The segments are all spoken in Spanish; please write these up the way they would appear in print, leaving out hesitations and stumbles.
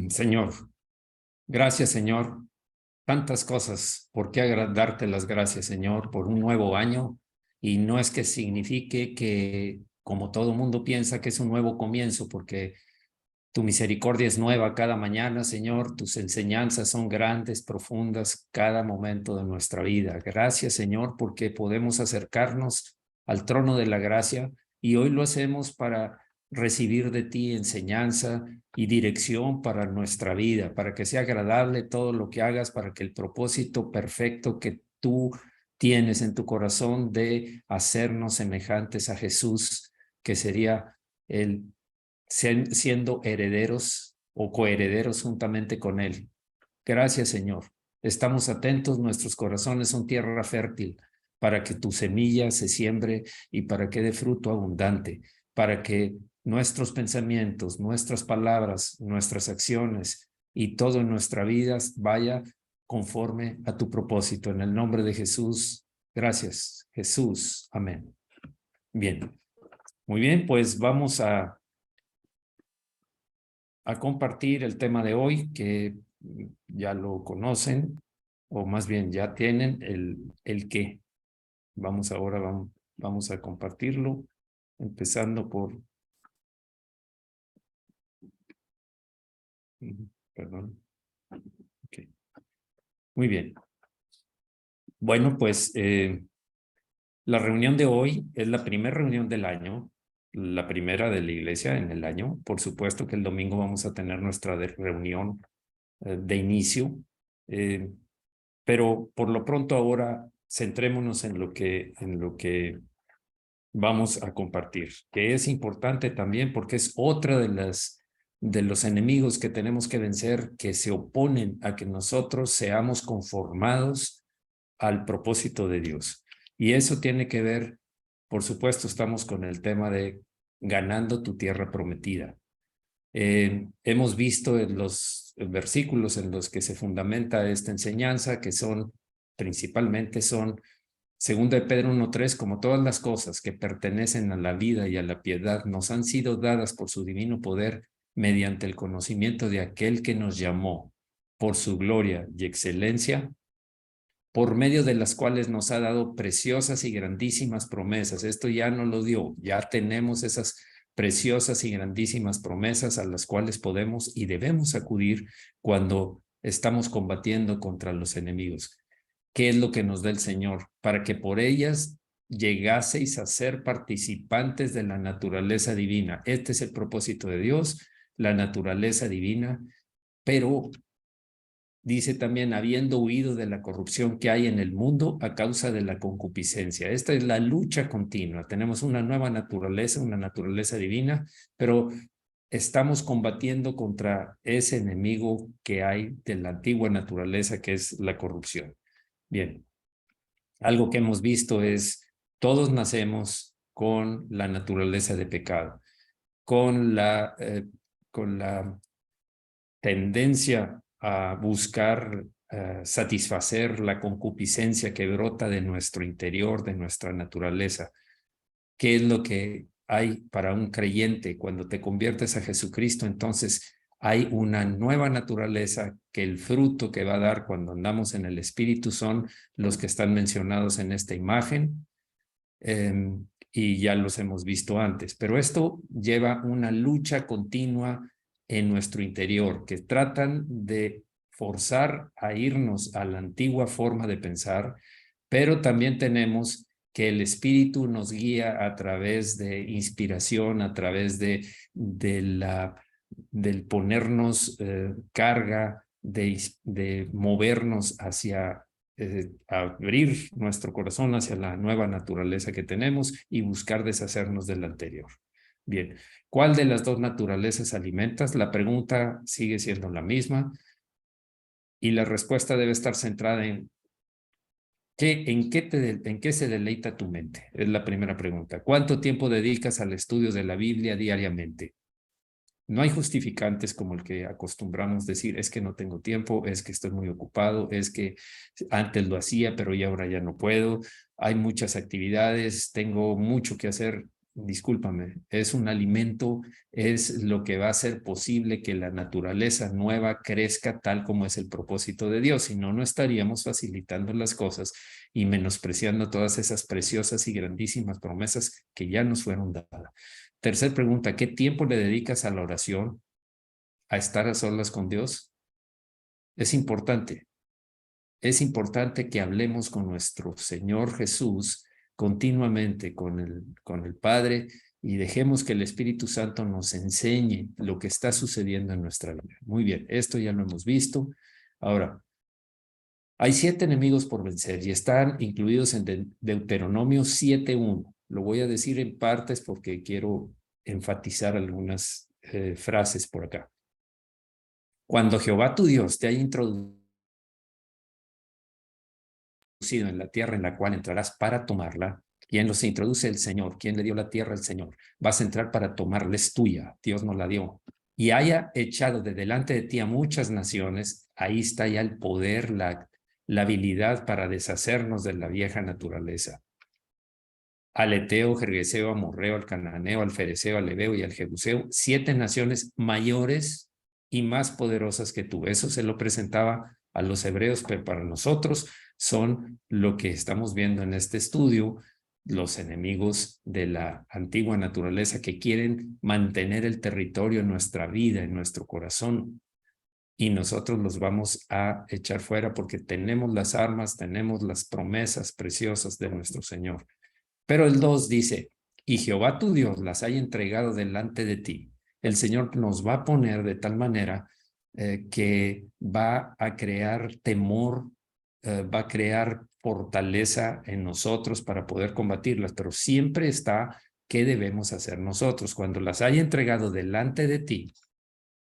Señor, gracias, Señor. Tantas cosas. ¿Por qué darte las gracias, Señor, por un nuevo año? Y no es que signifique que, como todo mundo piensa, que es un nuevo comienzo, porque tu misericordia es nueva cada mañana, Señor. Tus enseñanzas son grandes, profundas, cada momento de nuestra vida. Gracias, Señor, porque podemos acercarnos al trono de la gracia y hoy lo hacemos para recibir de ti enseñanza y dirección para nuestra vida, para que sea agradable todo lo que hagas, para que el propósito perfecto que tú tienes en tu corazón de hacernos semejantes a Jesús, que sería el siendo herederos o coherederos juntamente con Él. Gracias, Señor. Estamos atentos, nuestros corazones son tierra fértil para que tu semilla se siembre y para que dé fruto abundante, para que nuestros pensamientos, nuestras palabras, nuestras acciones y todo en nuestra vida vaya conforme a tu propósito. En el nombre de Jesús, gracias, Jesús. Amén. Bien, muy bien, pues vamos a compartir el tema de hoy, que ya lo conocen, o más bien ya tienen el qué. Vamos a compartirlo, empezando por, perdón. Okay. Muy bien. Bueno, pues la reunión de hoy es la primera reunión del año, la primera de la iglesia en el año. Por supuesto que el domingo vamos a tener nuestra reunión de inicio. Pero por lo pronto ahora centrémonos en lo que vamos a compartir, que es importante también porque es otra de los enemigos que tenemos que vencer, que se oponen a que nosotros seamos conformados al propósito de Dios. Y eso tiene que ver, por supuesto, estamos con el tema de ganando tu tierra prometida. Hemos visto en los versículos en los que se fundamenta esta enseñanza, que principalmente son 2 de Pedro 1:3, como todas las cosas que pertenecen a la vida y a la piedad nos han sido dadas por su divino poder mediante el conocimiento de aquel que nos llamó por su gloria y excelencia, por medio de las cuales nos ha dado preciosas y grandísimas promesas. Esto ya nos lo dio, ya tenemos esas preciosas y grandísimas promesas a las cuales podemos y debemos acudir cuando estamos combatiendo contra los enemigos. ¿Qué es lo que nos da el Señor? Para que por ellas llegaseis a ser participantes de la naturaleza divina. Este es el propósito de Dios, la naturaleza divina, pero dice también, habiendo huido de la corrupción que hay en el mundo a causa de la concupiscencia. Esta es la lucha continua. Tenemos una nueva naturaleza, una naturaleza divina, pero estamos combatiendo contra ese enemigo que hay de la antigua naturaleza, que es la corrupción. Bien, algo que hemos visto es, todos nacemos con la naturaleza de pecado, con la tendencia a buscar satisfacer la concupiscencia que brota de nuestro interior, de nuestra naturaleza. ¿Qué es lo que hay para un creyente? Cuando te conviertes a Jesucristo, entonces hay una nueva naturaleza, que el fruto que va a dar cuando andamos en el Espíritu son los que están mencionados en esta imagen, y ya los hemos visto antes. Pero esto lleva una lucha continua en nuestro interior, que tratan de forzar a irnos a la antigua forma de pensar, pero también tenemos que el Espíritu nos guía a través de inspiración, a través del ponernos carga, de movernos hacia abrir nuestro corazón hacia la nueva naturaleza que tenemos y buscar deshacernos del anterior. Bien, ¿cuál de las dos naturalezas alimentas? La pregunta sigue siendo la misma y la respuesta debe estar centrada en ¿en qué se deleita tu mente? Es la primera pregunta. ¿Cuánto tiempo dedicas al estudio de la Biblia diariamente? No hay justificantes como el que acostumbramos decir, es que no tengo tiempo, es que estoy muy ocupado, es que antes lo hacía, pero ya ahora ya no puedo. Hay muchas actividades, tengo mucho que hacer. discúlpame, es un alimento, es lo que va a hacer posible que la naturaleza nueva crezca tal como es el propósito de Dios. Si no, no estaríamos facilitando las cosas y menospreciando todas esas preciosas y grandísimas promesas que ya nos fueron dadas. Tercer pregunta, ¿qué tiempo le dedicas a la oración, a estar a solas con Dios? Es importante. Es importante que hablemos con nuestro Señor Jesús continuamente, con el Padre, y dejemos que el Espíritu Santo nos enseñe lo que está sucediendo en nuestra vida. Muy bien, esto ya lo hemos visto. Ahora, hay 7 enemigos por vencer y están incluidos en Deuteronomio 7:1. Lo voy a decir en partes porque quiero enfatizar algunas frases por acá. Cuando Jehová tu Dios te haya introducido en la tierra en la cual entrarás para tomarla, ¿quién los introduce? El Señor. ¿Quién le dio la tierra? El Señor. Vas a entrar para tomarla, es tuya. Dios nos la dio. Y haya echado de delante de ti a muchas naciones, ahí está ya el poder, la habilidad para deshacernos de la vieja naturaleza. Al Eteo, Gergeseo, Amorreo, al Cananeo, al Fereceo, al Ebeo y al Jebuseo, 7 naciones mayores y más poderosas que tú. Eso se lo presentaba a los hebreos, pero para nosotros son lo que estamos viendo en este estudio, los enemigos de la antigua naturaleza que quieren mantener el territorio en nuestra vida, en nuestro corazón. Y nosotros los vamos a echar fuera porque tenemos las armas, tenemos las promesas preciosas de nuestro Señor. Pero el 2 dice, y Jehová tu Dios las haya entregado delante de ti. El Señor nos va a poner de tal manera que va a crear temor, va a crear fortaleza en nosotros para poder combatirlas, pero siempre está qué debemos hacer nosotros. Cuando las haya entregado delante de ti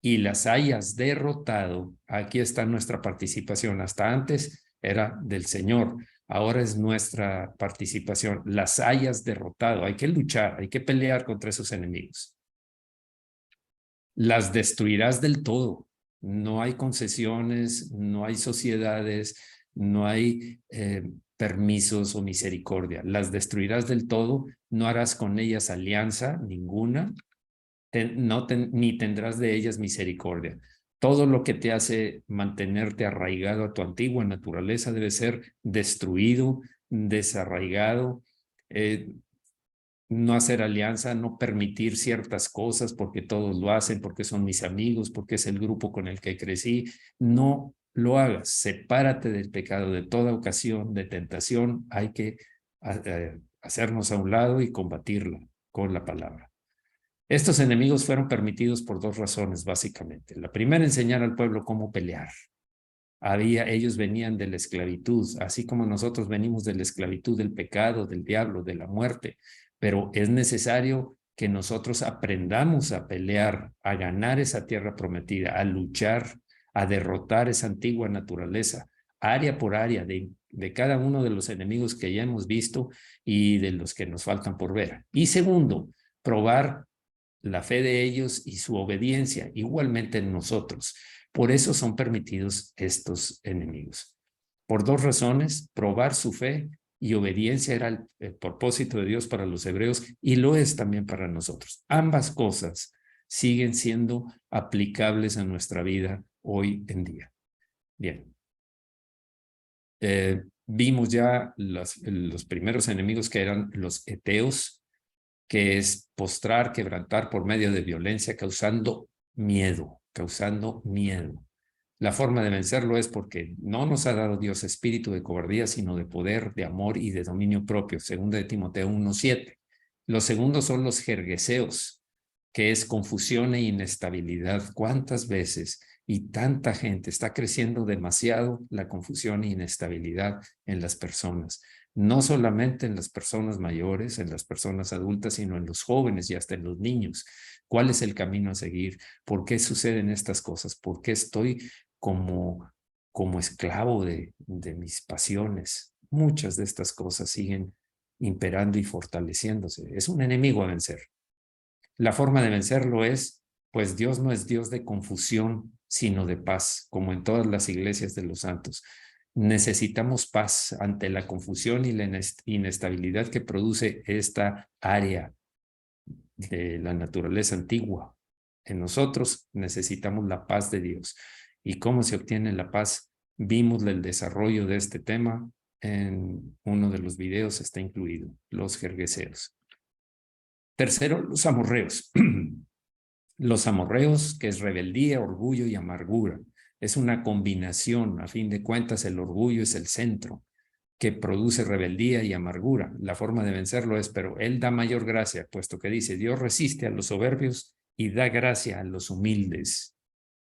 y las hayas derrotado, aquí está nuestra participación. Hasta antes era del Señor. Ahora es nuestra participación. Las hayas derrotado. Hay que luchar, hay que pelear contra esos enemigos. Las destruirás del todo. No hay concesiones, no hay sociedades, no hay permisos o misericordia. Las destruirás del todo. No harás con ellas alianza ninguna. Ni tendrás de ellas misericordia. Todo lo que te hace mantenerte arraigado a tu antigua naturaleza debe ser destruido, desarraigado, no hacer alianza, no permitir ciertas cosas porque todos lo hacen, porque son mis amigos, porque es el grupo con el que crecí. No lo hagas, sepárate del pecado, de toda ocasión de tentación. Hay que hacernos a un lado y combatirlo con la palabra. Estos enemigos fueron permitidos por 2 razones, básicamente. La primera, enseñar al pueblo cómo pelear. Ellos venían de la esclavitud, así como nosotros venimos de la esclavitud del pecado, del diablo, de la muerte. Pero es necesario que nosotros aprendamos a pelear, a ganar esa tierra prometida, a luchar, a derrotar esa antigua naturaleza, área por área, de cada uno de los enemigos que ya hemos visto y de los que nos faltan por ver. Y segundo, probar la fe de ellos y su obediencia, igualmente en nosotros. Por eso son permitidos estos enemigos. Por 2 razones, probar su fe y obediencia era el propósito de Dios para los hebreos y lo es también para nosotros. Ambas cosas siguen siendo aplicables a nuestra vida hoy en día. Bien. Vimos ya los primeros enemigos que eran los eteos, que es postrar, quebrantar por medio de violencia, causando miedo, causando miedo. La forma de vencerlo es porque no nos ha dado Dios espíritu de cobardía, sino de poder, de amor y de dominio propio, segunda de Timoteo 1:7. Los segundos son los jergueseos, que es confusión e inestabilidad. ¿Cuántas veces y tanta gente está creciendo demasiado la confusión e inestabilidad en las personas? No solamente en las personas mayores, en las personas adultas, sino en los jóvenes y hasta en los niños. ¿Cuál es el camino a seguir? ¿Por qué suceden estas cosas? ¿Por qué estoy como esclavo de mis pasiones? Muchas de estas cosas siguen imperando y fortaleciéndose. Es un enemigo a vencer. La forma de vencerlo es, pues Dios no es Dios de confusión, sino de paz, como en todas las iglesias de los santos. Necesitamos paz ante la confusión y la inestabilidad que produce esta área de la naturaleza antigua. En nosotros necesitamos la paz de Dios. ¿Y cómo se obtiene la paz? Vimos el desarrollo de este tema en uno de los videos, está incluido, los gergeseos. Tercero, los amorreos. Los amorreos, que es rebeldía, orgullo y amargura. Es una combinación, a fin de cuentas el orgullo es el centro que produce rebeldía y amargura. La forma de vencerlo es, pero él da mayor gracia, puesto que dice, Dios resiste a los soberbios y da gracia a los humildes.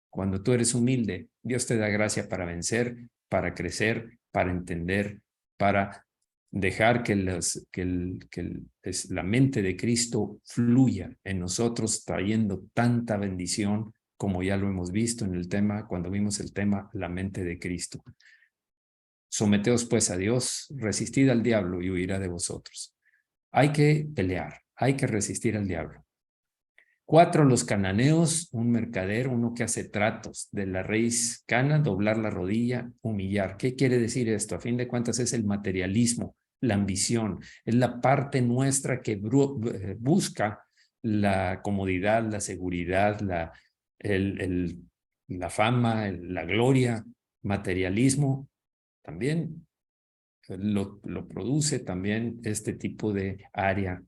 Cuando tú eres humilde, Dios te da gracia para vencer, para crecer, para entender, para dejar que la mente de Cristo fluya en nosotros, trayendo tanta bendición como ya lo hemos visto en el tema, cuando vimos el tema, la mente de Cristo. Someteos pues a Dios, resistid al diablo y huirá de vosotros. Hay que pelear, hay que resistir al diablo. 4, los cananeos, un mercader, uno que hace tratos de la raíz cana, doblar la rodilla, humillar. ¿Qué quiere decir esto? A fin de cuentas es el materialismo, la ambición, es la parte nuestra que busca la comodidad, la seguridad, la fama, la gloria, materialismo. También lo produce también este tipo de área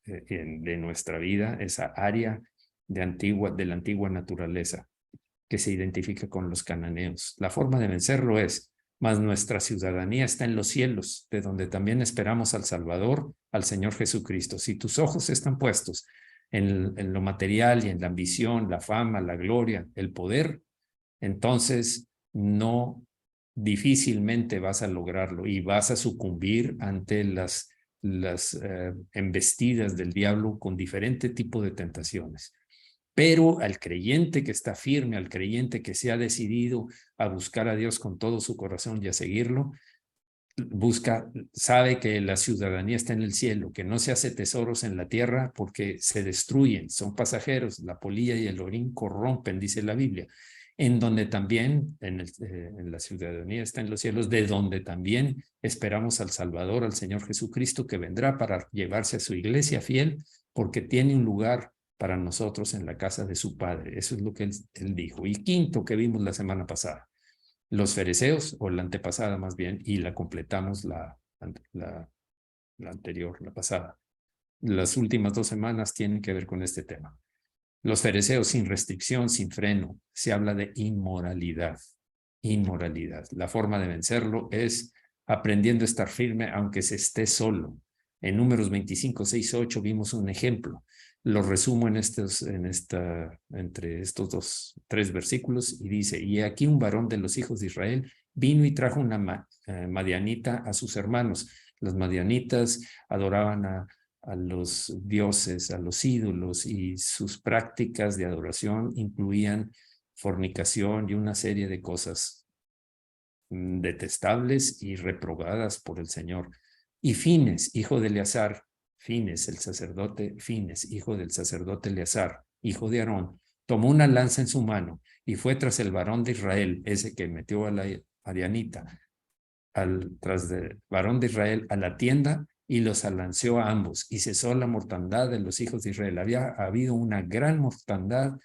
de nuestra vida, esa área de la antigua naturaleza que se identifica con los cananeos. La forma de vencerlo es, mas nuestra ciudadanía está en los cielos, de donde también esperamos al Salvador, al Señor Jesucristo. Si tus ojos están puestos en lo material y en la ambición, la fama, la gloria, el poder, entonces no difícilmente vas a lograrlo y vas a sucumbir ante las embestidas del diablo con diferente tipo de tentaciones. Pero al creyente que está firme, al creyente que se ha decidido a buscar a Dios con todo su corazón y a seguirlo, sabe que la ciudadanía está en el cielo, que no se hace tesoros en la tierra porque se destruyen, son pasajeros, la polilla y el orín corrompen, dice la Biblia, en donde también, en la ciudadanía está en los cielos, de donde también esperamos al Salvador, al Señor Jesucristo, que vendrá para llevarse a su iglesia fiel, porque tiene un lugar para nosotros en la casa de su Padre. Eso es lo que él dijo. Y quinto que vimos la semana pasada, los fereceos, o la antepasada más bien, y la completamos la anterior, la pasada. Las últimas 2 semanas tienen que ver con este tema. Los fereceos sin restricción, sin freno, se habla de inmoralidad. Inmoralidad. La forma de vencerlo es aprendiendo a estar firme aunque se esté solo. En Números 25, 6, 8 vimos un ejemplo. Lo resumo entre estos 3 versículos y dice, y aquí un varón de los hijos de Israel vino y trajo una madianita a sus hermanos. Los madianitas adoraban a los dioses, a los ídolos, y sus prácticas de adoración incluían fornicación y una serie de cosas detestables y reprobadas por el Señor. Y Fines, hijo de Eleazar, Fines, el sacerdote Fines, hijo del sacerdote Eleazar, hijo de Aarón, tomó una lanza en su mano y fue tras el varón de Israel, ese que metió a la Madianita, tras del varón de Israel a la tienda, y los alanceó a ambos, y cesó la mortandad de los hijos de Israel. Había habido una gran mortandad,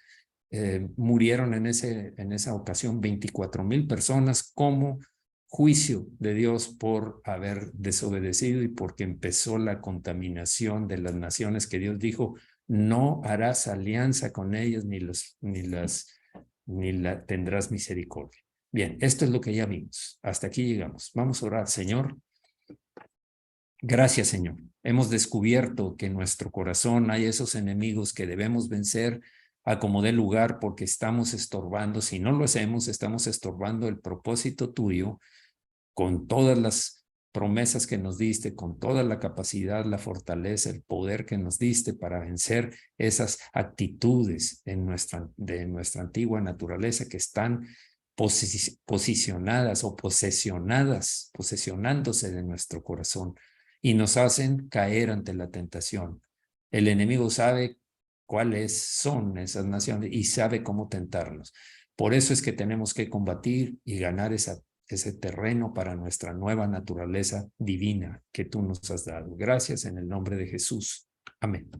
murieron en esa ocasión 24,000 personas como juicio de Dios por haber desobedecido y porque empezó la contaminación de las naciones que Dios dijo, no harás alianza con ellas ni tendrás misericordia. Bien, esto es lo que ya vimos. Hasta aquí llegamos. Vamos a orar. Señor, gracias, Señor. Hemos descubierto que en nuestro corazón hay esos enemigos que debemos vencer a como dé lugar, porque estamos estorbando. Si no lo hacemos, estamos estorbando el propósito tuyo con todas las promesas que nos diste, con toda la capacidad, la fortaleza, el poder que nos diste para vencer esas actitudes de nuestra antigua naturaleza que están posicionadas o posesionándose de nuestro corazón y nos hacen caer ante la tentación. El enemigo sabe cuáles son esas naciones y sabe cómo tentarnos. Por eso es que tenemos que combatir y ganar ese terreno para nuestra nueva naturaleza divina que tú nos has dado. Gracias en el nombre de Jesús. Amén.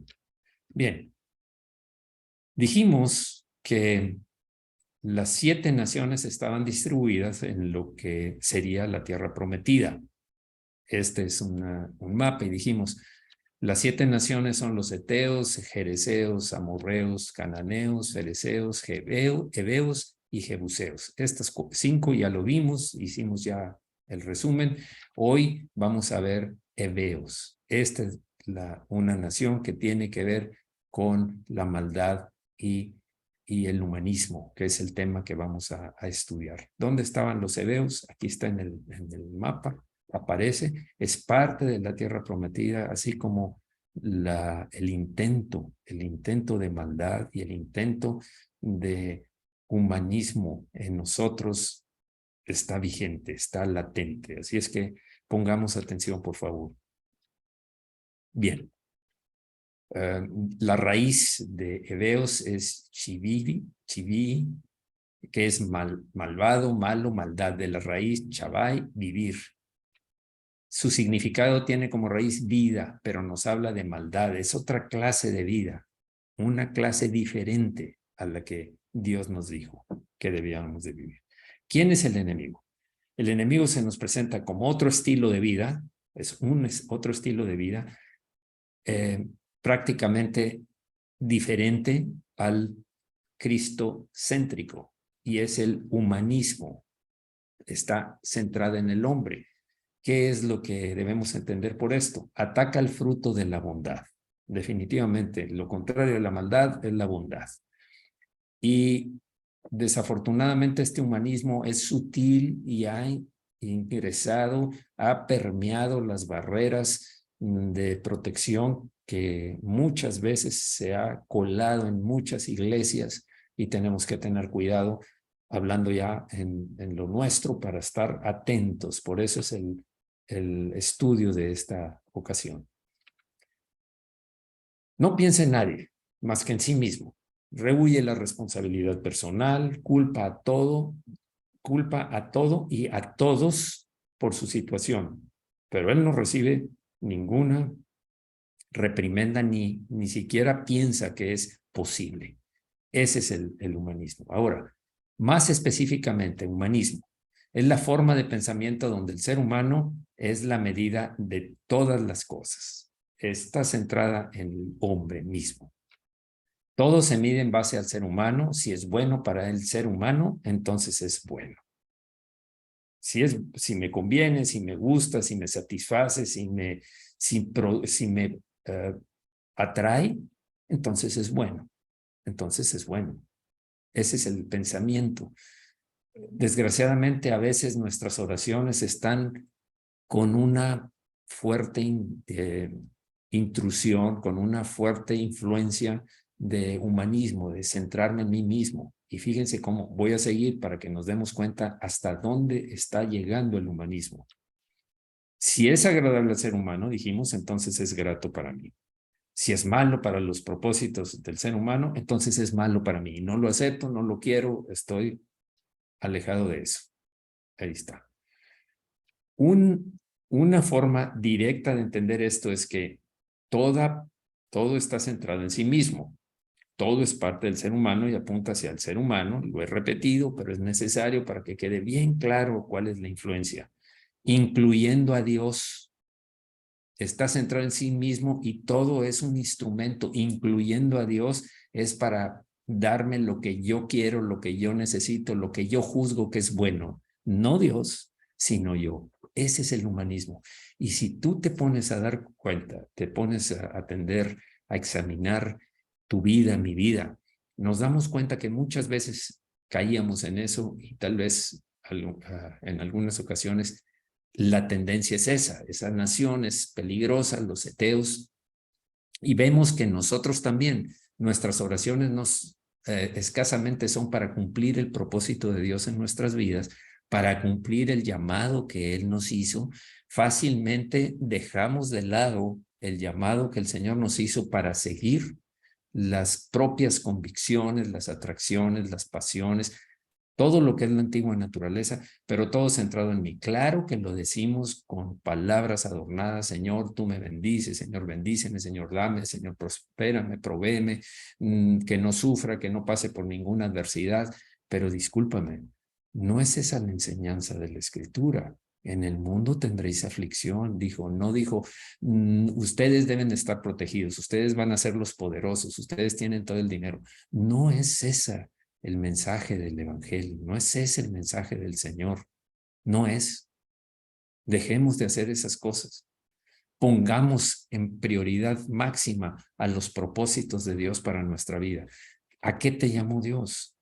Bien, dijimos que las 7 naciones estaban distribuidas en lo que sería la tierra prometida. Este es un mapa y dijimos, las 7 naciones son los heteos, jereseos, amorreos, cananeos, fereceos, heveos y jebuseos. Estas 5 ya lo vimos, hicimos ya el resumen. Hoy vamos a ver heveos. Esta es una nación que tiene que ver con la maldad y el humanismo, que es el tema que vamos a estudiar. ¿Dónde estaban los heveos? Aquí está en el mapa, aparece, es parte de la tierra prometida, así como el intento de maldad y el intento de humanismo en nosotros está vigente, está latente. Así es que pongamos atención, por favor. Bien. La raíz de heveos es chivi, que es malvado, malo, maldad. De la raíz chabai, vivir. Su significado tiene como raíz vida, pero nos habla de maldad. Es otra clase de vida, una clase diferente a la que Dios nos dijo que debíamos de vivir. ¿Quién es el enemigo? El enemigo se nos presenta como otro estilo de vida, es otro estilo de vida, prácticamente diferente al cristocéntrico, y es el humanismo. Está centrada en el hombre. ¿Qué es lo que debemos entender por esto? Ataca el fruto de la bondad. Definitivamente, lo contrario de la maldad es la bondad. Y desafortunadamente este humanismo es sutil y ha ingresado, ha permeado las barreras de protección que muchas veces se ha colado en muchas iglesias, y tenemos que tener cuidado hablando ya en lo nuestro para estar atentos. Por eso es el estudio de esta ocasión. No piensa en nadie más que en sí mismo. Rehuye la responsabilidad personal, culpa a todo y a todos por su situación, pero él no recibe ninguna reprimenda ni siquiera piensa que es posible. Ese es el humanismo. Ahora, más específicamente, humanismo es la forma de pensamiento donde el ser humano es la medida de todas las cosas. Está centrada en el hombre mismo. Todo se mide en base al ser humano. Si es bueno para el ser humano, entonces es bueno. Si me conviene, si me gusta, si me satisface, si me atrae, entonces es bueno. Entonces es bueno. Ese es el pensamiento. Desgraciadamente, a veces nuestras oraciones están con una fuerte intrusión, con una fuerte influencia de humanismo, de centrarme en mí mismo. Y fíjense cómo voy a seguir para que nos demos cuenta hasta dónde está llegando el humanismo. Si es agradable al ser humano, dijimos, entonces es grato para mí. Si es malo para los propósitos del ser humano, entonces es malo para mí. No lo acepto, no lo quiero, estoy alejado de eso. Ahí está. Una forma directa de entender esto es que todo está centrado en sí mismo. Todo es parte del ser humano y apunta hacia el ser humano. Lo he repetido, pero es necesario para que quede bien claro cuál es la influencia. Incluyendo a Dios. Está centrado en sí mismo y todo es un instrumento. Incluyendo a Dios es para darme lo que yo quiero, lo que yo necesito, lo que yo juzgo que es bueno. No Dios, sino yo. Ese es el humanismo. Y si tú te pones a dar cuenta, te pones a atender, a examinar tu vida, mi vida, nos damos cuenta que muchas veces caíamos en eso y tal vez en algunas ocasiones la tendencia es esa nación es peligrosa, los heteos, y vemos que nosotros también, nuestras oraciones escasamente son para cumplir el propósito de Dios en nuestras vidas, para cumplir el llamado que Él nos hizo. Fácilmente dejamos de lado el llamado que el Señor nos hizo para seguir las propias convicciones, las atracciones, las pasiones, todo lo que es la antigua naturaleza, pero todo centrado en mí. Claro que lo decimos con palabras adornadas: Señor, tú me bendices, Señor, bendíceme, Señor, dame, Señor, prospérame, provéeme, que no sufra, que no pase por ninguna adversidad, pero discúlpame, no es esa la enseñanza de la Escritura. En el mundo tendréis aflicción, dijo, no dijo, ustedes deben estar protegidos, ustedes van a ser los poderosos, ustedes tienen todo el dinero. No es esa el mensaje del evangelio, no es ese el mensaje del Señor, no es. Dejemos de hacer esas cosas. Pongamos en prioridad máxima a los propósitos de Dios para nuestra vida. ¿A qué te llamó Dios?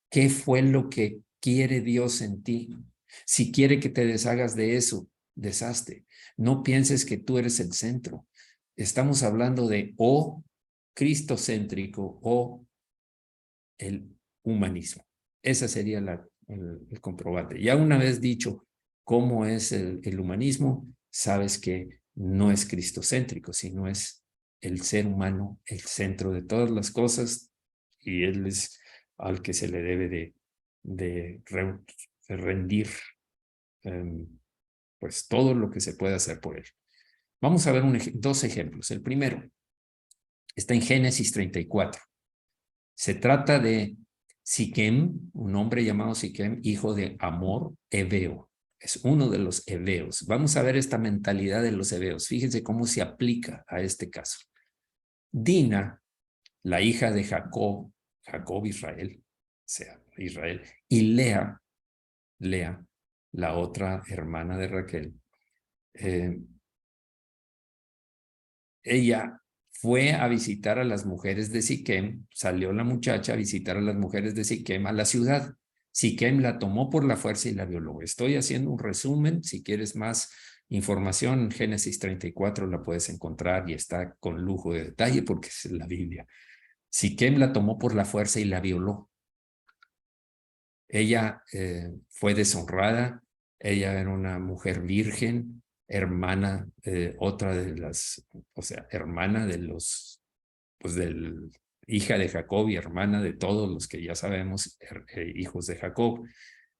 ¿Qué fue lo que quiere Dios en ti? Si quiere que te deshagas de eso, deshazte. No pienses que tú eres el centro. Estamos hablando de o cristocéntrico o el humanismo. Ese sería el comprobante. Ya una vez dicho cómo es el humanismo, sabes que no es cristocéntrico, sino es el ser humano el centro de todas las cosas, y él es al que se le debe de rendir pues todo lo que se puede hacer por él. Vamos a ver dos ejemplos. El primero está en Génesis 34. Se trata de Siquem, un hombre llamado Siquem, hijo de Hamor, heveo. Es uno de los heveos. Vamos a ver esta mentalidad de los heveos. Fíjense cómo se aplica a este caso. Dina, la hija de Jacob Israel, o sea, Israel, y Lea, la otra hermana de Raquel, ella fue a visitar a las mujeres de Siquem, salió la muchacha a visitar a las mujeres de Siquem a la ciudad. Siquem la tomó por la fuerza y la violó. Estoy haciendo un resumen, si quieres más información, en Génesis 34 la puedes encontrar y está con lujo de detalle porque es la Biblia. Siquem la tomó por la fuerza y la violó. Ella fue deshonrada, ella era una mujer virgen, hermana, otra de las, o sea, hermana de los, pues hija de Jacob y hermana de todos los que ya sabemos, hijos de Jacob.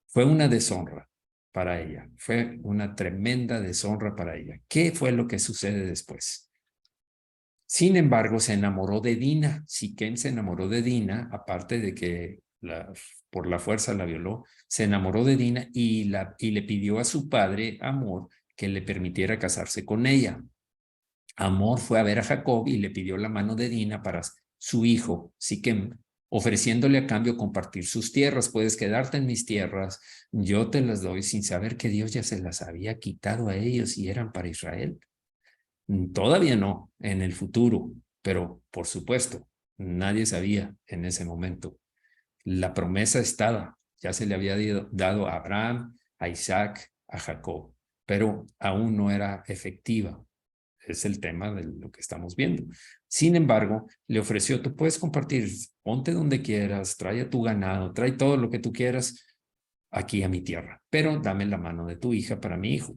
Fue una deshonra para ella, fue una tremenda deshonra para ella. ¿Qué fue lo que sucede después? Sin embargo, se enamoró de Dina. Siquem se enamoró de Dina, aparte de que por la fuerza la violó, se enamoró de Dina y le pidió a su padre, Hamor, que le permitiera casarse con ella. Hamor fue a ver a Jacob y le pidió la mano de Dina para su hijo, Siquem, ofreciéndole a cambio compartir sus tierras. Puedes quedarte en mis tierras, yo te las doy, sin saber que Dios ya se las había quitado a ellos y eran para Israel. Todavía no, en el futuro, pero por supuesto, nadie sabía en ese momento. La promesa estaba, ya se le había dado a Abraham, a Isaac, a Jacob, pero aún no era efectiva. Es el tema de lo que estamos viendo. Sin embargo, le ofreció: tú puedes compartir, ponte donde quieras, trae a tu ganado, trae todo lo que tú quieras aquí a mi tierra, pero dame la mano de tu hija para mi hijo.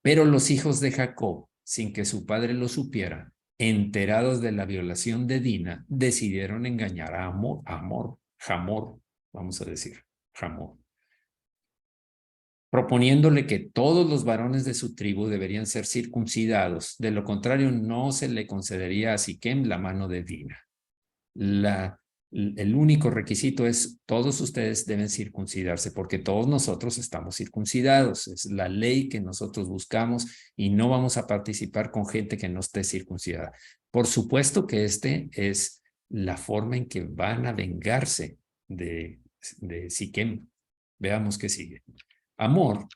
Pero los hijos de Jacob, sin que su padre lo supiera, enterados de la violación de Dina, decidieron engañar a Hamor, vamos a decir, Hamor, proponiéndole que todos los varones de su tribu deberían ser circuncidados. De lo contrario, no se le concedería a Siquem la mano de Dina. El único requisito es: todos ustedes deben circuncidarse, porque todos nosotros estamos circuncidados. Es la ley que nosotros buscamos y no vamos a participar con gente que no esté circuncidada. Por supuesto que es la forma en que van a vengarse de Siquem. Veamos qué sigue. Hamor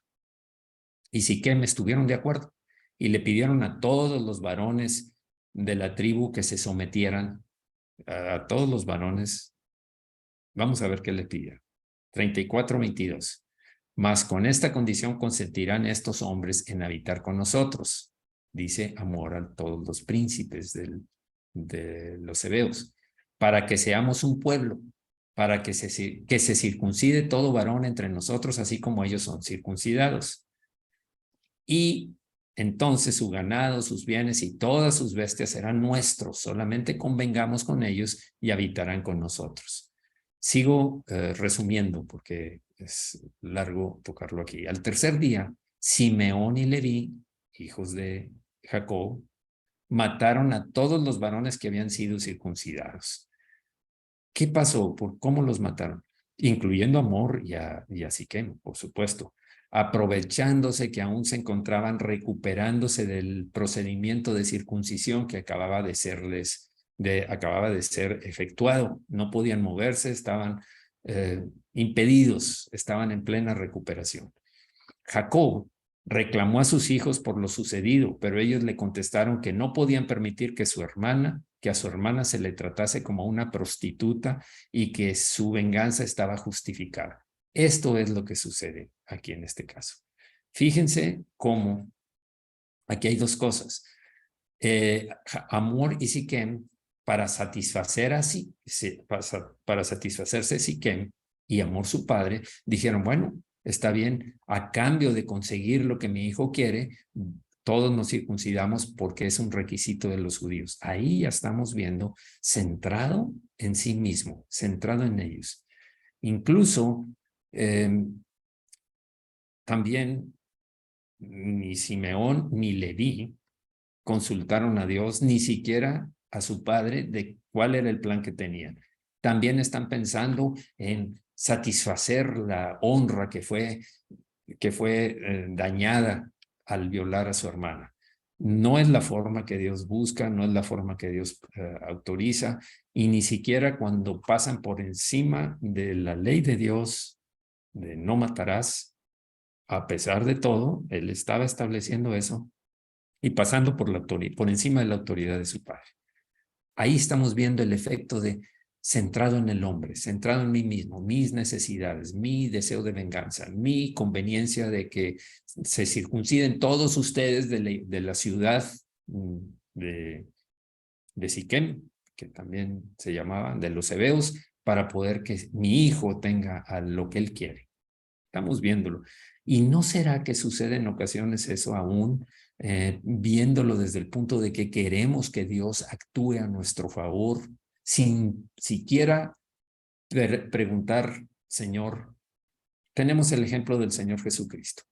y Siquem estuvieron de acuerdo y le pidieron a todos los varones de la tribu que se sometieran, a todos los varones. Vamos a ver qué le pide. 34:22. Mas con esta condición consentirán estos hombres en habitar con nosotros, dice Hamor a todos los príncipes de los heveos, para que seamos un pueblo, para que se circuncide todo varón entre nosotros, así como ellos son circuncidados. Y entonces su ganado, sus bienes y todas sus bestias serán nuestros. Solamente convengamos con ellos y habitarán con nosotros. Sigo resumiendo porque es largo tocarlo aquí. Al tercer día, Simeón y Leví, hijos de Jacob, mataron a todos los varones que habían sido circuncidados. ¿Qué pasó? ¿Cómo los mataron? Incluyendo a Amor y a Siquem, por supuesto, aprovechándose que aún se encontraban recuperándose del procedimiento de circuncisión que acababa de ser efectuado. No podían moverse, estaban impedidos, estaban en plena recuperación. Jacob reclamó a sus hijos por lo sucedido, pero ellos le contestaron que no podían permitir que a su hermana se le tratase como una prostituta y que su venganza estaba justificada. Esto es lo que sucede aquí en este caso. Fíjense cómo aquí hay dos cosas. Amor y Siquem, para satisfacerse Siquem y Amor su padre, dijeron, bueno, está bien, a cambio de conseguir lo que mi hijo quiere, todos nos circuncidamos porque es un requisito de los judíos. Ahí ya estamos viendo centrado en sí mismo, centrado en ellos. Incluso también ni Simeón ni Leví consultaron a Dios, ni siquiera a su padre, de cuál era el plan que tenían. También están pensando en satisfacer la honra que fue dañada al violar a su hermana. No es la forma que Dios busca, no es la forma que Dios autoriza, y ni siquiera cuando pasan por encima de la ley de Dios de no matarás, a pesar de todo, él estaba estableciendo eso y pasando por encima de la autoridad de su padre. Ahí estamos viendo el efecto de centrado en el hombre, centrado en mí mismo, mis necesidades, mi deseo de venganza, mi conveniencia de que se circunciden todos ustedes de la ciudad de Siquem, que también se llamaba, de los heveos, para poder que mi hijo tenga a lo que él quiere. Estamos viéndolo. ¿Y no será que sucede en ocasiones eso aún, viéndolo desde el punto de que queremos que Dios actúe a nuestro favor, sin siquiera preguntar, Señor? Tenemos el ejemplo del Señor Jesucristo.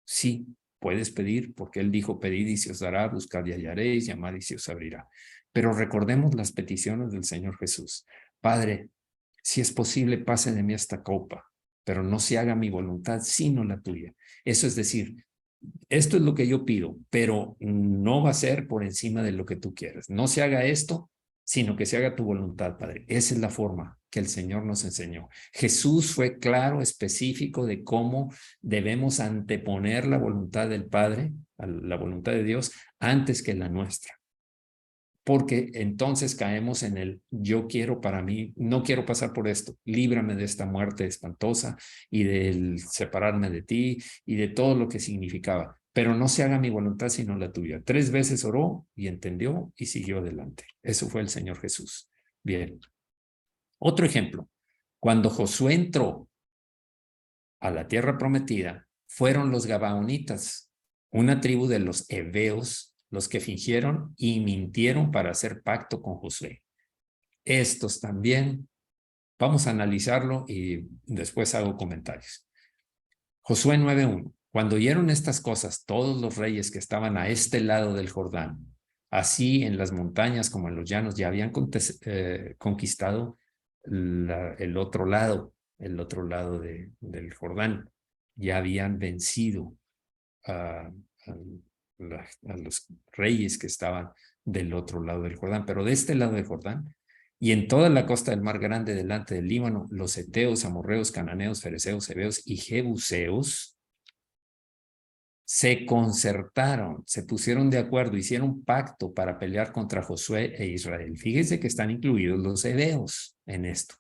Sí, puedes pedir, porque Él dijo, pedid y se os dará, buscad y hallaréis, llamad y se os abrirá. Pero recordemos las peticiones del Señor Jesús. Padre, si es posible, pase de mí esta copa, pero no se haga mi voluntad, sino la tuya. Eso es decir, esto es lo que yo pido, pero no va a ser por encima de lo que tú quieras. No se haga esto, sino que se haga tu voluntad, Padre. Esa es la forma que el Señor nos enseñó. Jesús fue claro, específico de cómo debemos anteponer la voluntad del Padre, la voluntad de Dios, antes que la nuestra. Porque entonces caemos en el yo quiero para mí, no quiero pasar por esto, líbrame de esta muerte espantosa y del separarme de ti y de todo lo que significaba, pero no se haga mi voluntad sino la tuya. 3 veces oró y entendió y siguió adelante. Eso fue el Señor Jesús. Bien. Otro ejemplo, cuando Josué entró a la tierra prometida, fueron los Gabaonitas, una tribu de los heveos, los que fingieron y mintieron para hacer pacto con Josué. Estos también, vamos a analizarlo y después hago comentarios. Josué 9:1. Cuando oyeron estas cosas, todos los reyes que estaban a este lado del Jordán, así en las montañas como en los llanos, ya habían conquistado el otro lado del Jordán. Ya habían vencido a los reyes que estaban del otro lado del Jordán, pero de este lado del Jordán y en toda la costa del Mar Grande delante del Líbano, los heteos, amorreos, cananeos, fereceos, heveos y jebuseos se concertaron, se pusieron de acuerdo, hicieron pacto para pelear contra Josué e Israel. Fíjense que están incluidos los heveos en esto.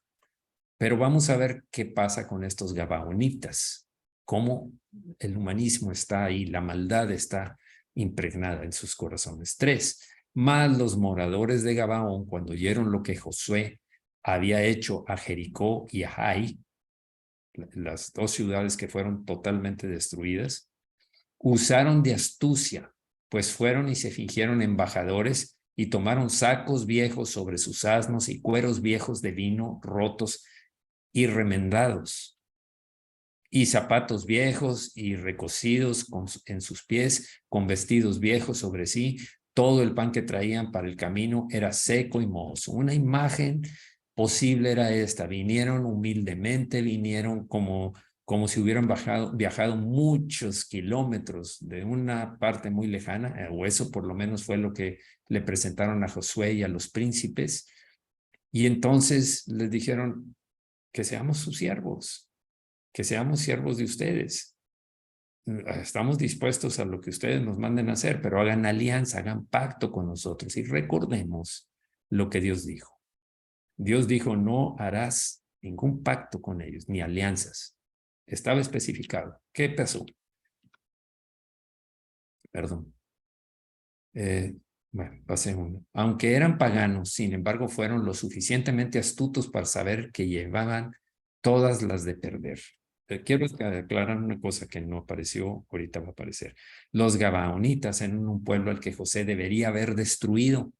Pero vamos a ver qué pasa con estos gabaonitas, cómo el humanismo está ahí, la maldad está impregnada en sus corazones. 3, más los moradores de Gabaón, cuando oyeron lo que Josué había hecho a Jericó y a Jai, las 2 ciudades que fueron totalmente destruidas, usaron de astucia, pues fueron y se fingieron embajadores y tomaron sacos viejos sobre sus asnos y cueros viejos de vino rotos y remendados, y zapatos viejos y recocidos en sus pies, con vestidos viejos sobre sí. Todo el pan que traían para el camino era seco y mohoso. Una imagen posible era esta: vinieron humildemente, vinieron como si hubieran viajado muchos kilómetros de una parte muy lejana, o eso por lo menos fue lo que le presentaron a Josué y a los príncipes. Y entonces les dijeron que seamos sus siervos, que seamos siervos de ustedes. Estamos dispuestos a lo que ustedes nos manden a hacer, pero hagan alianza, hagan pacto con nosotros y recordemos lo que Dios dijo. Dios dijo: no harás ningún pacto con ellos, ni alianzas. Estaba especificado. ¿Qué pasó? Perdón. Bueno, pasé uno. Aunque eran paganos, sin embargo, fueron lo suficientemente astutos para saber que llevaban todas las de perder. Quiero aclarar una cosa que no apareció, ahorita va a aparecer. Los gabaonitas eran un pueblo al que José debería haber destruido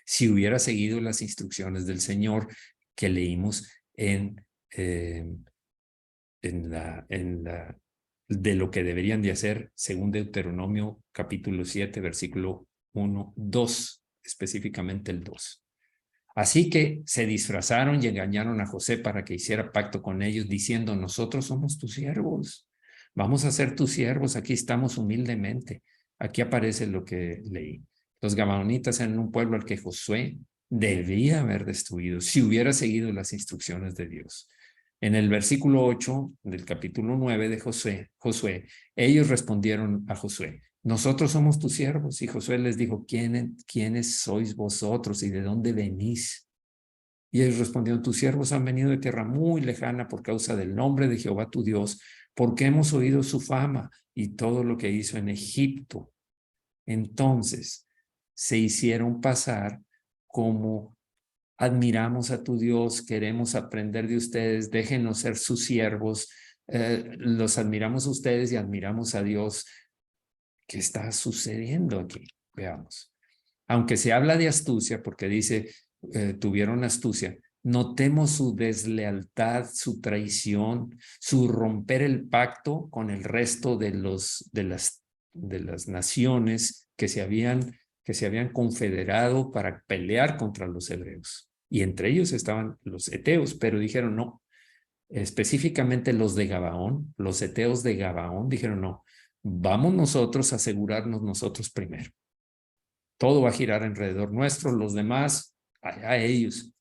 si hubiera seguido las instrucciones del Señor que leímos de lo que deberían de hacer según Deuteronomio capítulo 7, versículo 1, 2, específicamente el 2. Así que se disfrazaron y engañaron a José para que hiciera pacto con ellos, diciendo: nosotros somos tus siervos, vamos a ser tus siervos, aquí estamos humildemente. Aquí aparece lo que leí. Los gabaonitas eran un pueblo al que Josué debía haber destruido si hubiera seguido las instrucciones de Dios. En el versículo 8 del capítulo 9 de Josué, ellos respondieron a Josué: nosotros somos tus siervos. Y Josué les dijo: ¿Quiénes sois vosotros y de dónde venís? Y ellos respondieron: tus siervos han venido de tierra muy lejana por causa del nombre de Jehová tu Dios, porque hemos oído su fama y todo lo que hizo en Egipto. Entonces se hicieron pasar como: admiramos a tu Dios, queremos aprender de ustedes, déjenos ser sus siervos, los admiramos a ustedes y admiramos a Dios. ¿Qué está sucediendo aquí? Veamos. Aunque se habla de astucia, porque dice, tuvieron astucia, notemos su deslealtad, su traición, su romper el pacto con el resto de las naciones que se habían confederado para pelear contra los hebreos. Y entre ellos estaban los heteos, pero dijeron no. Específicamente los de Gabaón, los heteos de Gabaón dijeron no, vamos nosotros a asegurarnos nosotros primero. Todo va a girar alrededor nuestro, los demás, allá ellos,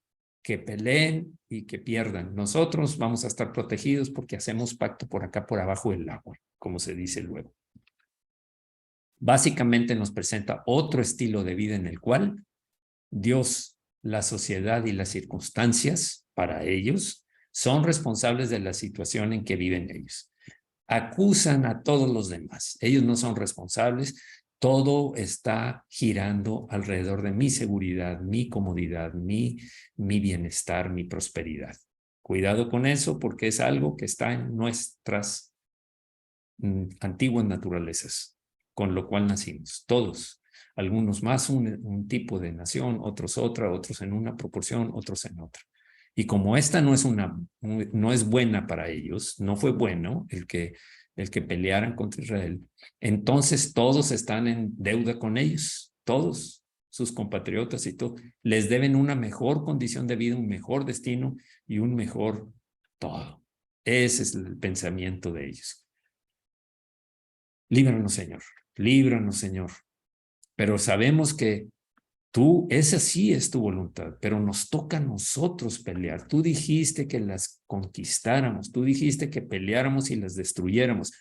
que peleen y que pierdan. Nosotros vamos a estar protegidos porque hacemos pacto por acá, por abajo del agua, como se dice luego. Básicamente nos presenta otro estilo de vida en el cual Dios, la sociedad y las circunstancias para ellos son responsables de la situación en que viven ellos. Acusan a todos los demás. Ellos no son responsables. Todo está girando alrededor de mi seguridad, mi comodidad, mi bienestar, mi prosperidad. Cuidado con eso porque es algo que está en nuestras antiguas naturalezas, con lo cual nacimos, todos. Algunos más un tipo de nación, otros otra, otros en una proporción, otros en otra. Y como esta no es buena para ellos, no fue bueno el que pelearan contra Israel, entonces todos están en deuda con ellos, todos sus compatriotas y todo, les deben una mejor condición de vida, un mejor destino y un mejor todo. Ese es el pensamiento de ellos. Líbranos, Señor, líbranos, Señor. Pero sabemos que esa sí es tu voluntad, pero nos toca a nosotros pelear. Tú dijiste que las conquistáramos, tú dijiste que peleáramos y las destruyéramos.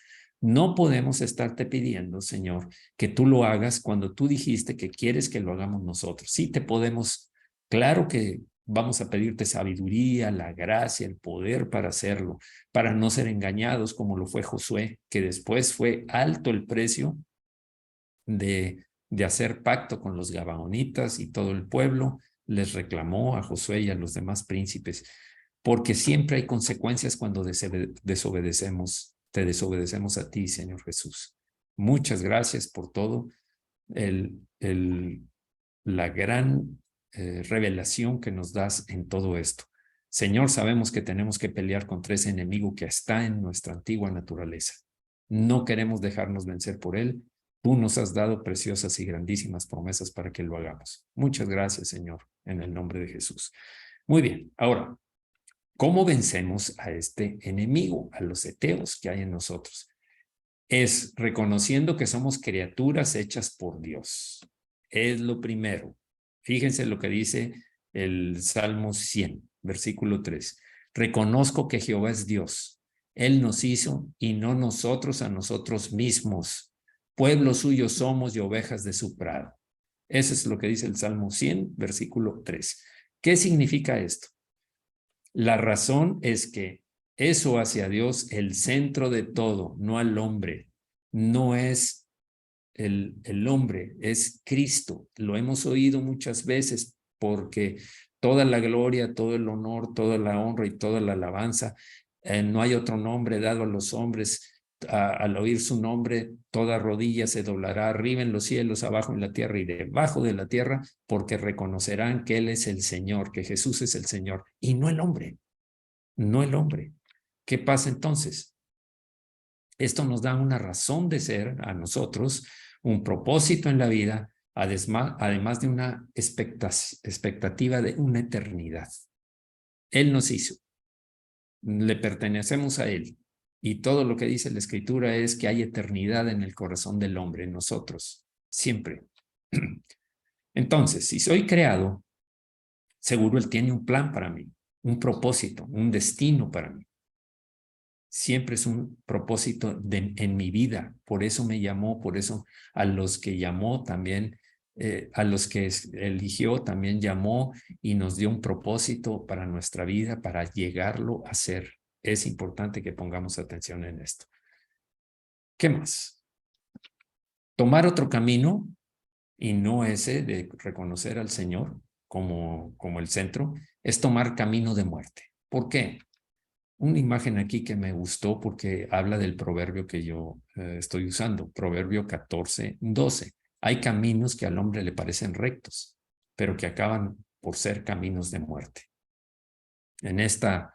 No podemos estarte pidiendo, Señor, que tú lo hagas cuando tú dijiste que quieres que lo hagamos nosotros. Sí te podemos, claro que vamos a pedirte sabiduría, la gracia, el poder para hacerlo, para no ser engañados como lo fue Josué, que después fue alto el precio de hacer pacto con los gabaonitas y todo el pueblo les reclamó a Josué y a los demás príncipes, porque siempre hay consecuencias cuando desobedecemos, te desobedecemos a ti, Señor Jesús. Muchas gracias por todo, la gran revelación que nos das en todo esto. Señor, sabemos que tenemos que pelear contra ese enemigo que está en nuestra antigua naturaleza. No queremos dejarnos vencer por él. Tú nos has dado preciosas y grandísimas promesas para que lo hagamos. Muchas gracias, Señor, en el nombre de Jesús. Muy bien, ahora, ¿cómo vencemos a este enemigo, a los heteos que hay en nosotros? Es reconociendo que somos criaturas hechas por Dios. Es lo primero. Fíjense lo que dice el Salmo 100, versículo 3. Reconozco que Jehová es Dios. Él nos hizo y no nosotros a nosotros mismos. Pueblo suyo somos y ovejas de su prado. Eso es lo que dice el Salmo 100, versículo 3. ¿Qué significa esto? La razón es que eso hacia Dios, el centro de todo, no al hombre. No es el hombre, es Cristo. Lo hemos oído muchas veces porque toda la gloria, todo el honor, toda la honra y toda la alabanza, no hay otro nombre dado a los hombres. Al oír su nombre, toda rodilla se doblará arriba en los cielos, abajo en la tierra y debajo de la tierra, porque reconocerán que Él es el Señor, que Jesús es el Señor, y no el hombre, no el hombre. ¿Qué pasa entonces? Esto nos da una razón de ser a nosotros, un propósito en la vida, además de una expectativa de una eternidad. Él nos hizo, le pertenecemos a Él, y todo lo que dice la Escritura es que hay eternidad en el corazón del hombre, en nosotros, siempre. Entonces, si soy creado, seguro Él tiene un plan para mí, un propósito, un destino para mí. Siempre es un propósito en mi vida. Por eso me llamó, por eso a los que llamó también, a los que eligió también llamó y nos dio un propósito para nuestra vida, para llegarlo a ser. Es importante que pongamos atención en esto. ¿Qué más? Tomar otro camino y no ese de reconocer al Señor como el centro, es tomar camino de muerte. ¿Por qué? Una imagen aquí que me gustó porque habla del proverbio que yo estoy usando, Proverbio 14:12. Hay caminos que al hombre le parecen rectos, pero que acaban por ser caminos de muerte. En esta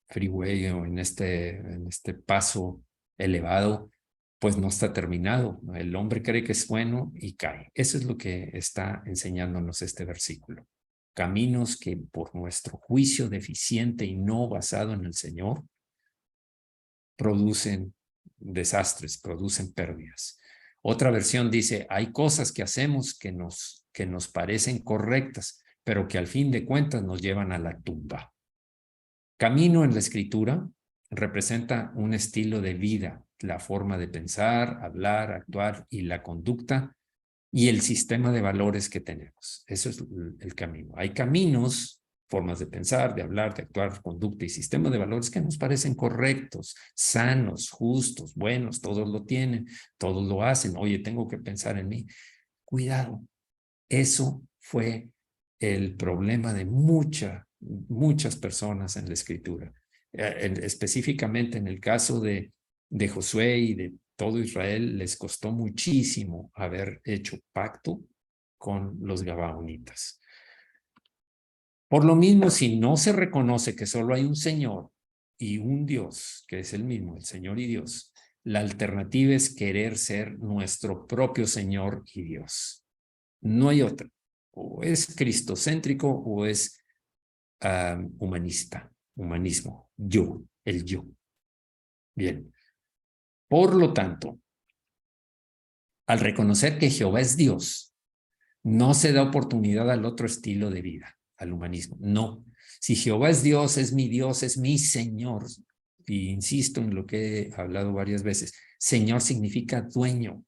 freeway o en este paso elevado, pues no está terminado. El hombre cree que es bueno y cae. Eso es lo que está enseñándonos este versículo. Caminos que por nuestro juicio deficiente y no basado en el Señor, producen desastres, producen pérdidas. Otra versión dice, hay cosas que hacemos que nos parecen correctas, pero que al fin de cuentas nos llevan a la tumba. Camino en la Escritura representa un estilo de vida, la forma de pensar, hablar, actuar y la conducta y el sistema de valores que tenemos. Eso es el camino. Hay caminos, formas de pensar, de hablar, de actuar, conducta y sistema de valores que nos parecen correctos, sanos, justos, buenos, todos lo tienen, todos lo hacen. Oye, tengo que pensar en mí. Cuidado, eso fue el problema de muchas personas en la Escritura. Específicamente en el caso de Josué y de todo Israel, les costó muchísimo haber hecho pacto con los gabaonitas. Por lo mismo, si no se reconoce que solo hay un Señor y un Dios, que es el mismo, el Señor y Dios, la alternativa es querer ser nuestro propio Señor y Dios. No hay otra. O es cristocéntrico o es humanismo, el yo. Bien. Por lo tanto, al reconocer que Jehová es Dios, no se da oportunidad al otro estilo de vida, al humanismo. No. Si Jehová es Dios, es mi Señor. Y insisto en lo que he hablado varias veces. Señor significa dueño.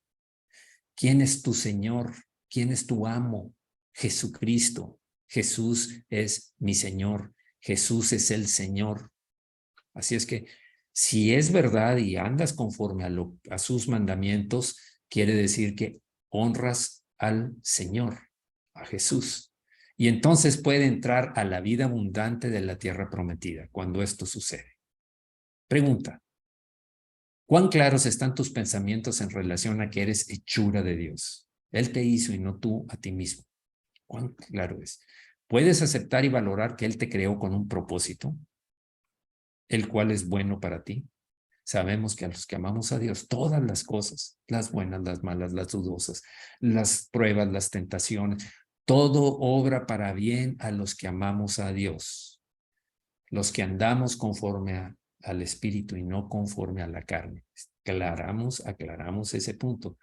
¿Quién es tu Señor? ¿Quién es tu amo? Jesucristo. Jesús es mi Señor. Jesús es el Señor. Así es que si es verdad y andas conforme a sus mandamientos, quiere decir que honras al Señor, a Jesús. Y entonces puede entrar a la vida abundante de la tierra prometida cuando esto sucede. Pregunta: ¿cuán claros están tus pensamientos en relación a que eres hechura de Dios? Él te hizo y no tú a ti mismo. ¿Cuán claro es? ¿Puedes aceptar y valorar que Él te creó con un propósito, el cual es bueno para ti? Sabemos que a los que amamos a Dios, todas las cosas, las buenas, las malas, las dudosas, las pruebas, las tentaciones, todo obra para bien a los que amamos a Dios, los que andamos conforme al Espíritu y no conforme a la carne. Aclaramos ese punto.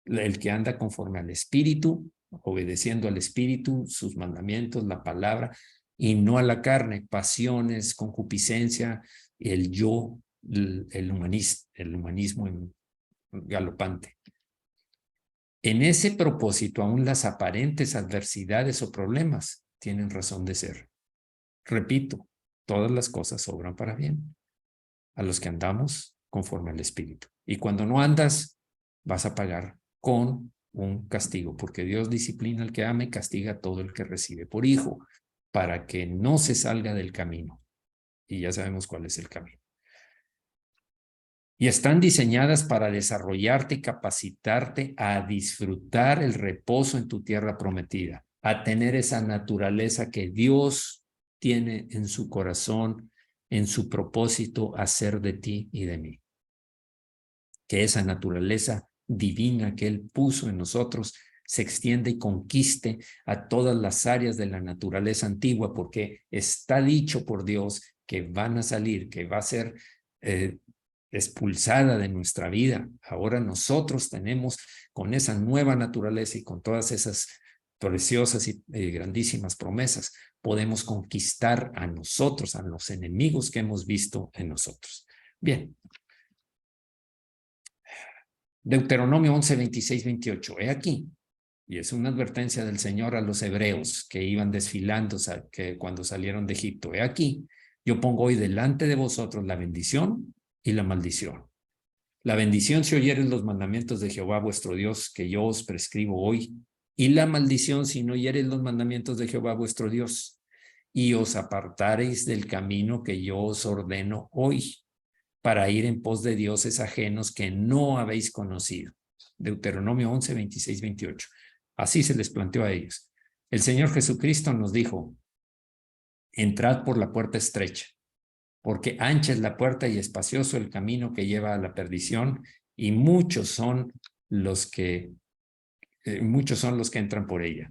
El que anda conforme al Espíritu, obedeciendo al Espíritu, sus mandamientos, la palabra, y no a la carne, pasiones, concupiscencia, el yo, el humanismo galopante. En ese propósito, aún las aparentes adversidades o problemas tienen razón de ser. Repito, todas las cosas obran para bien a los que andamos conforme al Espíritu. Y cuando no andas, vas a pagar con un castigo, porque Dios disciplina al que ama y castiga a todo el que recibe por hijo, para que no se salga del camino. Y ya sabemos cuál es el camino. Y están diseñadas para desarrollarte y capacitarte a disfrutar el reposo en tu tierra prometida, a tener esa naturaleza que Dios tiene en su corazón, en su propósito, hacer de ti y de mí. Que esa naturaleza divina que Él puso en nosotros se extiende y conquiste a todas las áreas de la naturaleza antigua, porque está dicho por Dios que van a salir, que va a ser expulsada de nuestra vida. Ahora nosotros tenemos con esa nueva naturaleza y con todas esas preciosas y grandísimas promesas, podemos conquistar a nosotros, a los enemigos que hemos visto en nosotros. Bien. Deuteronomio 11, 26, 28. He aquí, y es una advertencia del Señor a los hebreos que iban desfilando que cuando salieron de Egipto. He aquí, yo pongo hoy delante de vosotros la bendición y la maldición. La bendición si oyeres los mandamientos de Jehová vuestro Dios que yo os prescribo hoy, y la maldición si no oyeres los mandamientos de Jehová vuestro Dios, y os apartareis del camino que yo os ordeno hoy, para ir en pos de dioses ajenos que no habéis conocido. Deuteronomio 11, 26, 28. Así se les planteó a ellos. El Señor Jesucristo nos dijo, entrad por la puerta estrecha, porque ancha es la puerta y espacioso el camino que lleva a la perdición, y muchos son los que entran por ella.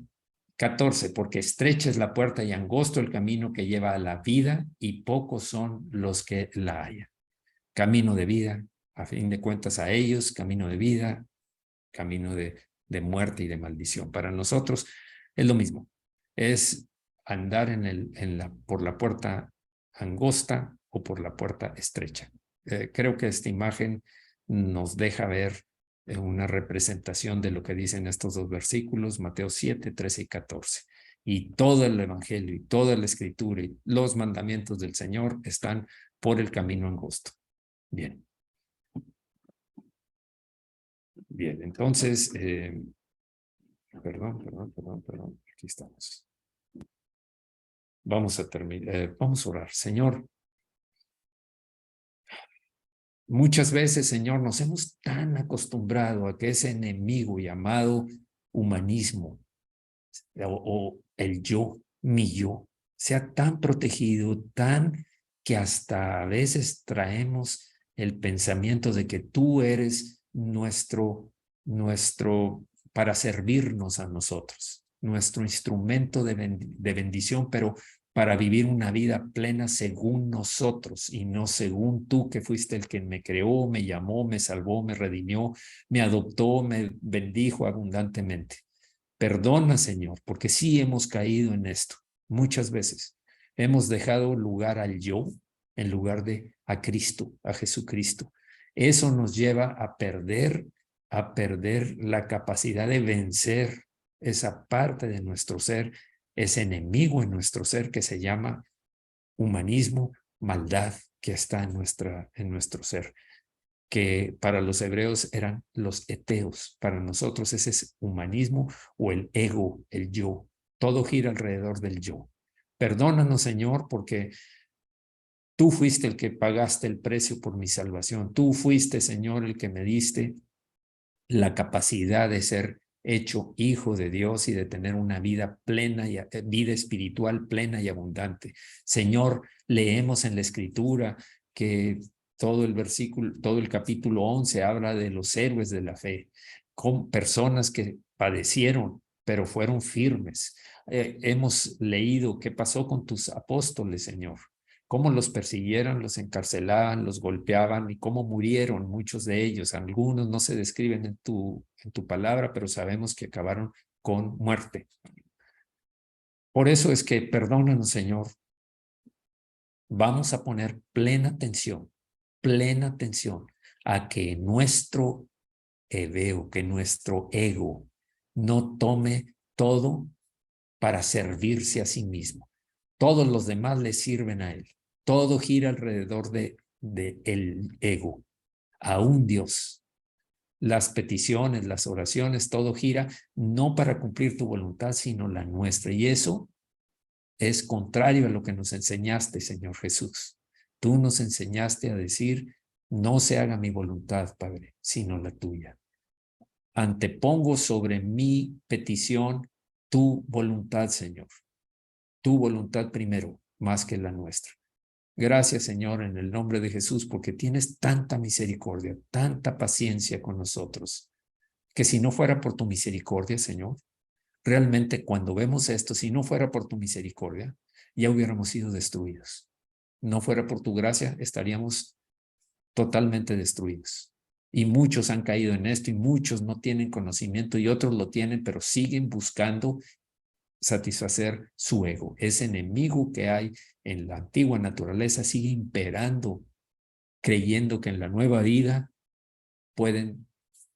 14, porque estrecha es la puerta y angosto el camino que lleva a la vida, y pocos son los que la hallan. Camino de vida, a fin de cuentas a ellos, camino de vida, camino de muerte y de maldición. Para nosotros es lo mismo, es andar por la puerta angosta o por la puerta estrecha. Creo que esta imagen nos deja ver una representación de lo que dicen estos dos versículos, Mateo 7, 13 y 14. Y todo el Evangelio y toda la Escritura y los mandamientos del Señor están por el camino angosto. Bien. Bien, entonces, perdón, aquí estamos. Vamos a terminar, vamos a orar. Señor, muchas veces, Señor, nos hemos tan acostumbrado a que ese enemigo llamado humanismo o el yo, mi yo, sea tan protegido, tan que hasta a veces traemos el pensamiento de que tú eres nuestro para servirnos a nosotros, nuestro instrumento de bendición, pero para vivir una vida plena según nosotros y no según tú, que fuiste el que me creó, me llamó, me salvó, me redimió, me adoptó, me bendijo abundantemente. Perdona, Señor, porque sí hemos caído en esto muchas veces. Hemos dejado lugar al yo en lugar de a Cristo, a Jesucristo. Eso nos lleva a perder la capacidad de vencer esa parte de nuestro ser, ese enemigo en nuestro ser que se llama humanismo, maldad que está en nuestro ser, que para los hebreos eran los eteos. Para nosotros ese es humanismo o el ego, el yo. Todo gira alrededor del yo. Perdónanos, Señor, porque tú fuiste el que pagaste el precio por mi salvación. Tú fuiste, Señor, el que me diste la capacidad de ser hecho hijo de Dios y de tener una vida plena, y vida espiritual plena y abundante. Señor, leemos en la Escritura que todo el versículo, todo el capítulo 11 habla de los héroes de la fe, con personas que padecieron, pero fueron firmes. Hemos leído qué pasó con tus apóstoles, Señor, cómo los persiguieron, los encarcelaban, los golpeaban y cómo murieron muchos de ellos. Algunos no se describen en tu palabra, pero sabemos que acabaron con muerte. Por eso es que perdónanos, Señor. Vamos a poner plena atención a que nuestro que nuestro ego no tome todo para servirse a sí mismo. Todos los demás le sirven a él. Todo gira alrededor de el ego, a un Dios. Las peticiones, las oraciones, todo gira no para cumplir tu voluntad, sino la nuestra. Y eso es contrario a lo que nos enseñaste, Señor Jesús. Tú nos enseñaste a decir, no se haga mi voluntad, Padre, sino la tuya. Antepongo sobre mi petición tu voluntad, Señor. Tu voluntad primero, más que la nuestra. Gracias, Señor, en el nombre de Jesús, porque tienes tanta misericordia, tanta paciencia con nosotros, que si no fuera por tu misericordia, Señor, realmente cuando vemos esto, si no fuera por tu misericordia, ya hubiéramos sido destruidos. No fuera por tu gracia, estaríamos totalmente destruidos. Y muchos han caído en esto y muchos no tienen conocimiento y otros lo tienen, pero siguen buscando satisfacer su ego. Ese enemigo que hay en la antigua naturaleza sigue imperando, creyendo que en la nueva vida pueden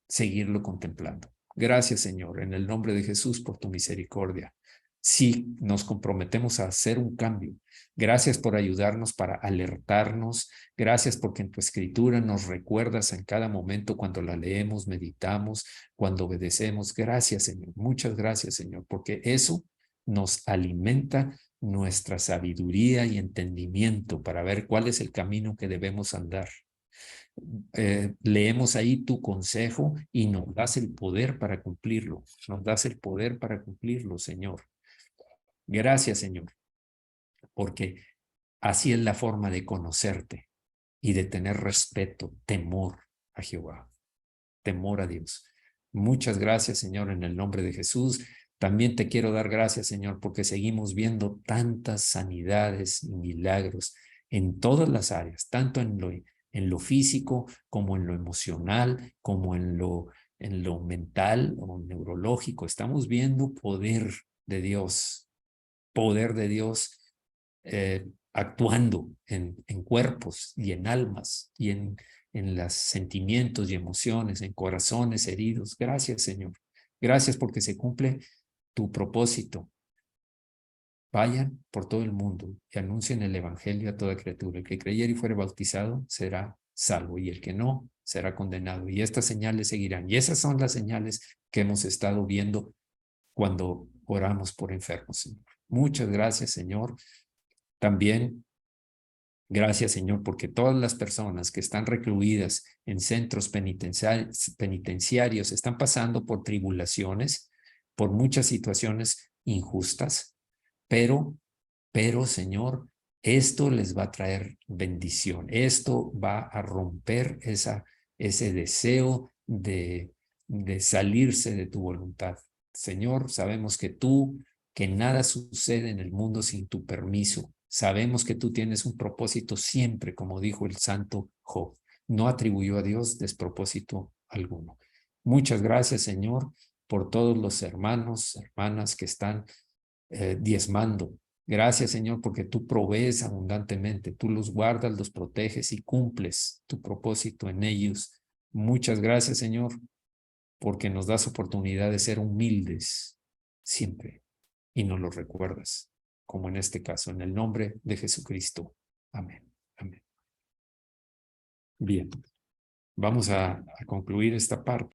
seguirlo contemplando. Gracias, Señor, en el nombre de Jesús por tu misericordia. Sí, nos comprometemos a hacer un cambio. Gracias por ayudarnos para alertarnos. Gracias porque en tu escritura nos recuerdas en cada momento cuando la leemos, meditamos, cuando obedecemos. Gracias, Señor. Muchas gracias, Señor, porque eso nos alimenta nuestra sabiduría y entendimiento para ver cuál es el camino que debemos andar. Leemos ahí tu consejo y nos das el poder para cumplirlo. Nos das el poder para cumplirlo, Señor. Gracias, Señor, porque así es la forma de conocerte y de tener respeto, temor a Jehová, temor a Dios. Muchas gracias, Señor, en el nombre de Jesús. También te quiero dar gracias, Señor, porque seguimos viendo tantas sanidades y milagros en todas las áreas, tanto en lo físico como en lo emocional, como en lo mental o neurológico. Estamos viendo poder de Dios actuando en cuerpos y en almas y en los sentimientos y emociones, en corazones heridos. Gracias, Señor. Gracias porque se cumple tu propósito. Vayan por todo el mundo y anuncien el evangelio a toda criatura. El que creyere y fuere bautizado será salvo y el que no será condenado. Y estas señales seguirán. Y esas son las señales que hemos estado viendo cuando oramos por enfermos, Señor. Muchas gracias, Señor. También gracias, Señor, porque todas las personas que están recluidas en centros penitenciarios están pasando por tribulaciones, por muchas situaciones injustas, pero, Señor, esto les va a traer bendición. Esto va a romper ese deseo de salirse de tu voluntad. Señor, sabemos que nada sucede en el mundo sin tu permiso. Sabemos que tú tienes un propósito siempre, como dijo el santo Job. No atribuyó a Dios despropósito alguno. Muchas gracias, Señor, por todos los hermanos, hermanas que están diezmando. Gracias, Señor, porque tú provees abundantemente, tú los guardas, los proteges y cumples tu propósito en ellos. Muchas gracias, Señor, porque nos das oportunidad de ser humildes siempre y nos lo recuerdas, como en este caso, en el nombre de Jesucristo. Amén. Amén. Bien, vamos a concluir esta parte.